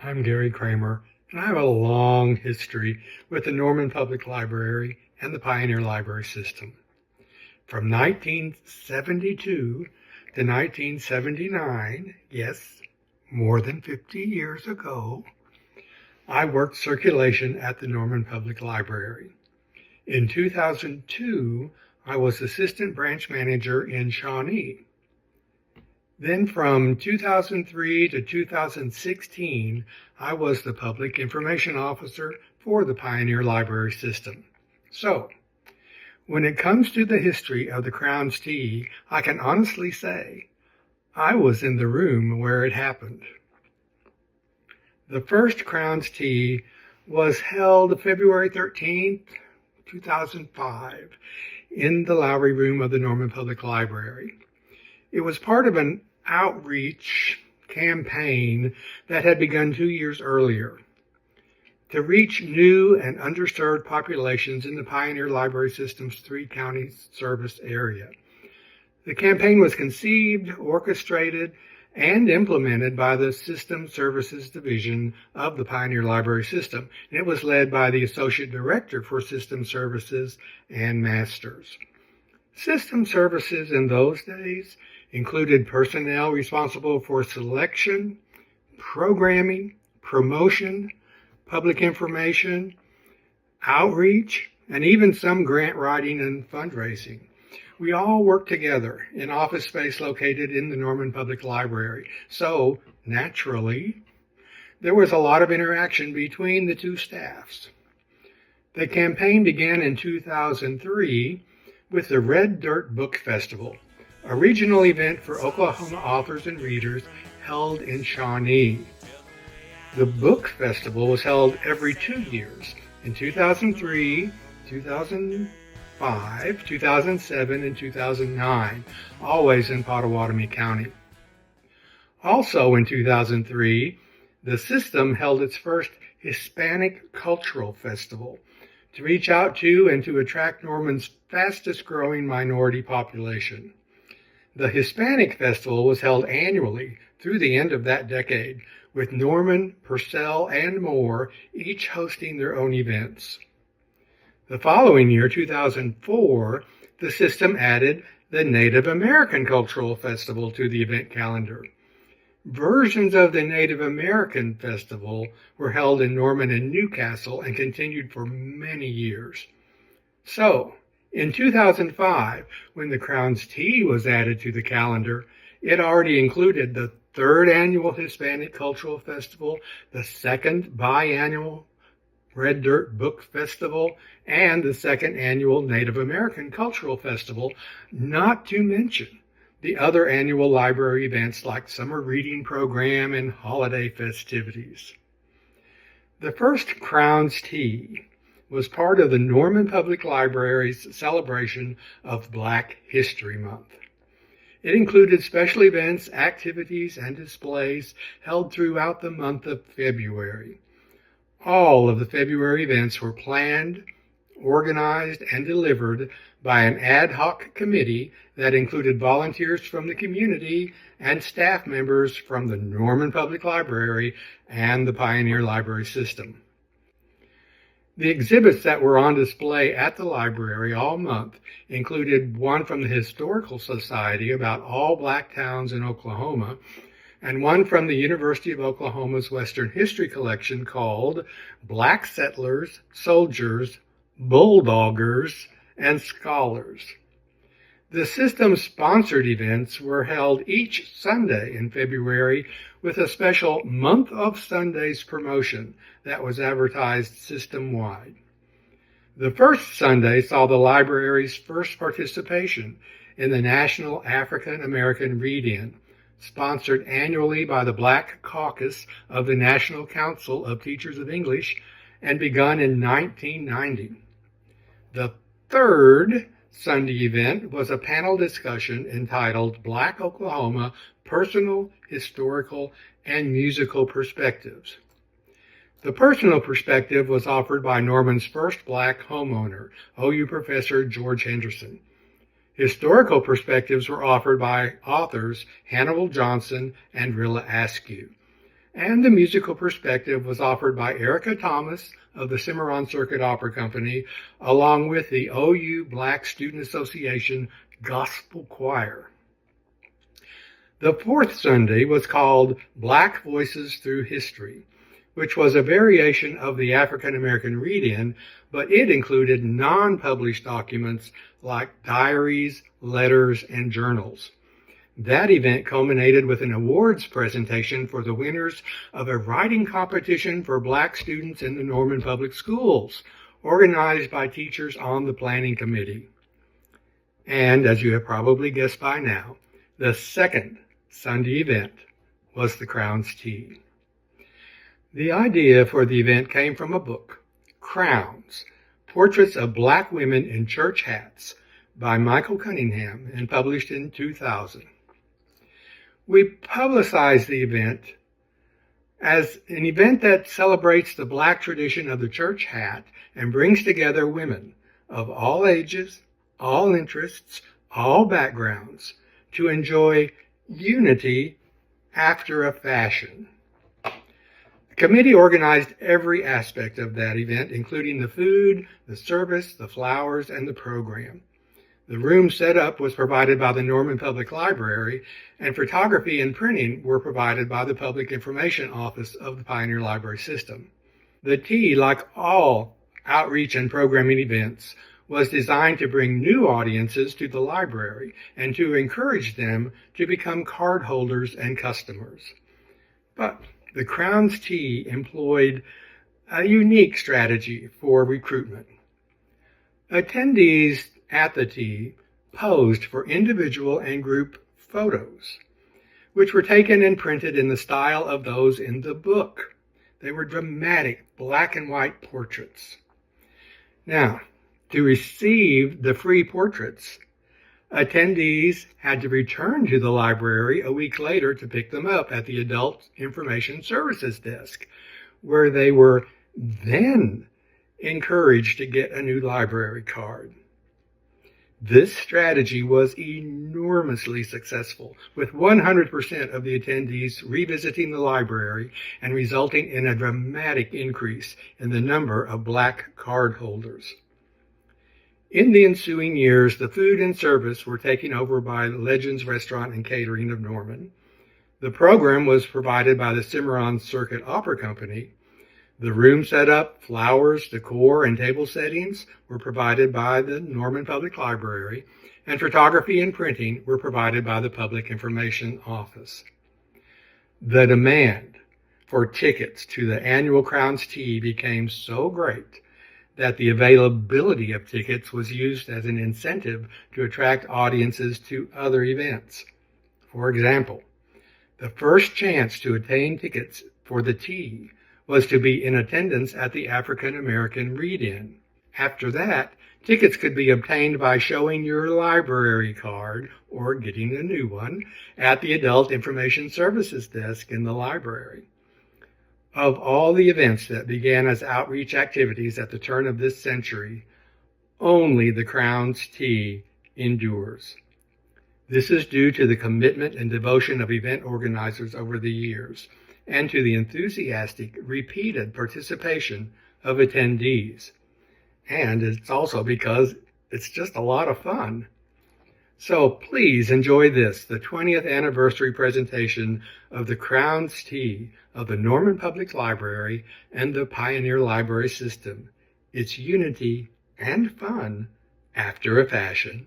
I'm Gary Kramer, and I have a long history with the Norman Public Library and the Pioneer Library System. From 1972 to 1979, yes, more than 50 years ago, I worked circulation at the Norman Public Library. In 2002, I was assistant branch manager in Shawnee. Then from 2003 to 2016, I was the Public Information Officer for the Pioneer Library System. So, when it comes to the history of the Crown's Tea, I can honestly say I was in the room where it happened. The first Crown's Tea was held February 13th, 2005, in the Lowry Room of the Norman Public Library. It was part of an outreach campaign that had begun 2 years earlier to reach new and underserved populations in the Pioneer Library System's 3-county service area. The campaign was conceived, orchestrated, and implemented by the System Services Division of the Pioneer Library System, and it was led by the Associate Director for System Services and Masters. System services in those days included personnel responsible for selection, programming, promotion, public information, outreach, and even some grant writing and fundraising. We all worked together in office space located in the Norman Public Library. So, naturally, there was a lot of interaction between the two staffs. The campaign began in 2003 with the Red Dirt Book Festival, a regional event for Oklahoma authors and readers held in Shawnee. The book festival was held every 2 years, in 2003, 2005, 2007, and 2009, always in Pottawatomie County. Also in 2003, the system held its first Hispanic Cultural Festival to reach out to and to attract Norman's fastest growing minority population. The Hispanic Festival was held annually through the end of that decade, with Norman, Purcell, and Moore each hosting their own events. The following year, 2004, the system added the Native American Cultural Festival to the event calendar. Versions of the Native American Festival were held in Norman and Newcastle and continued for many years. So, in 2005, when the Crown's Tea was added to the calendar, it already included the 3rd annual Hispanic Cultural Festival, the 2nd biannual Red Dirt Book Festival, and the 2nd annual Native American Cultural Festival, not to mention the other annual library events like summer reading program and holiday festivities. The first Crown's Tea was part of the Norman Public Library's celebration of Black History Month. It included special events, activities, and displays held throughout the month of February. All of the February events were planned, organized, and delivered by an ad hoc committee that included volunteers from the community and staff members from the Norman Public Library and the Pioneer Library System. The exhibits that were on display at the library all month included one from the Historical Society about all black towns in Oklahoma, and one from the University of Oklahoma's Western History Collection called Black Settlers, Soldiers, Bulldoggers, and Scholars. The system-sponsored events were held each Sunday in February with a special Month of Sundays promotion that was advertised system-wide. The first Sunday saw the library's first participation in the National African American Read-In, sponsored annually by the Black Caucus of the National Council of Teachers of English and begun in 1990. The third Sunday event was a panel discussion entitled Black Oklahoma: Personal, Historical, and Musical Perspectives. The personal perspective was offered by Norman's first black homeowner, OU professor George Henderson. Historical perspectives were offered by authors Hannibal Johnson and Rilla Askew. and the musical perspective was offered by Erica Thomas of the Cimarron Circuit Opera Company, along with the OU Black Student Association Gospel Choir. The fourth Sunday was called Black Voices Through History, which was a variation of the African American Read-In, but it included non-published documents like diaries, letters, and journals. That event culminated with an awards presentation for the winners of a writing competition for Black students in the Norman Public Schools, organized by teachers on the planning committee. And as you have probably guessed by now, the second Sunday event was the Crown's Tea. The idea for the event came from a book, Crowns, Portraits of Black Women in Church Hats, by Michael Cunningham, and published in 2000. We publicized the event as an event that celebrates the Black tradition of the church hat and brings together women of all ages, all interests, all backgrounds to enjoy unity after a fashion. The committee organized every aspect of that event, including the food, the service, the flowers, and the program. The room setup was provided by the Norman Public Library, and photography and printing were provided by the Public Information Office of the Pioneer Library System. The tea, like all outreach and programming events, was designed to bring new audiences to the library and to encourage them to become card holders and customers. But the Crown's Tea employed a unique strategy for recruitment. Attendees at the tea posed for individual and group photos, which were taken and printed in the style of those in the book. They were dramatic black and white portraits. Now, to receive the free portraits, attendees had to return to the library a week later to pick them up at the Adult Information Services Desk, where they were then encouraged to get a new library card. This strategy was enormously successful, with 100% of the attendees revisiting the library and resulting in a dramatic increase in the number of Black card holders. In the ensuing years, the food and service were taken over by Legends Restaurant and Catering of Norman. The program was provided by the Cimarron Circuit Opera Company. The room setup, flowers, decor, and table settings were provided by the Norman Public Library, and photography and printing were provided by the Public Information Office. The demand for tickets to the annual Crown's Tea became so great that the availability of tickets was used as an incentive to attract audiences to other events. For example, the first chance to obtain tickets for the tea was to be in attendance at the African American Read-In. After that, tickets could be obtained by showing your library card or getting a new one at the Adult Information Services Desk in the library. Of all the events that began as outreach activities at the turn of this century, only the Crown's Tea endures. This is due to the commitment and devotion of event organizers over the years, and to the enthusiastic, repeated participation of attendees. And it's also because it's just a lot of fun. So please enjoy this, the 20th anniversary presentation of the Crown's Tea of the Norman Public Library and the Pioneer Library System. It's unity and fun after a fashion.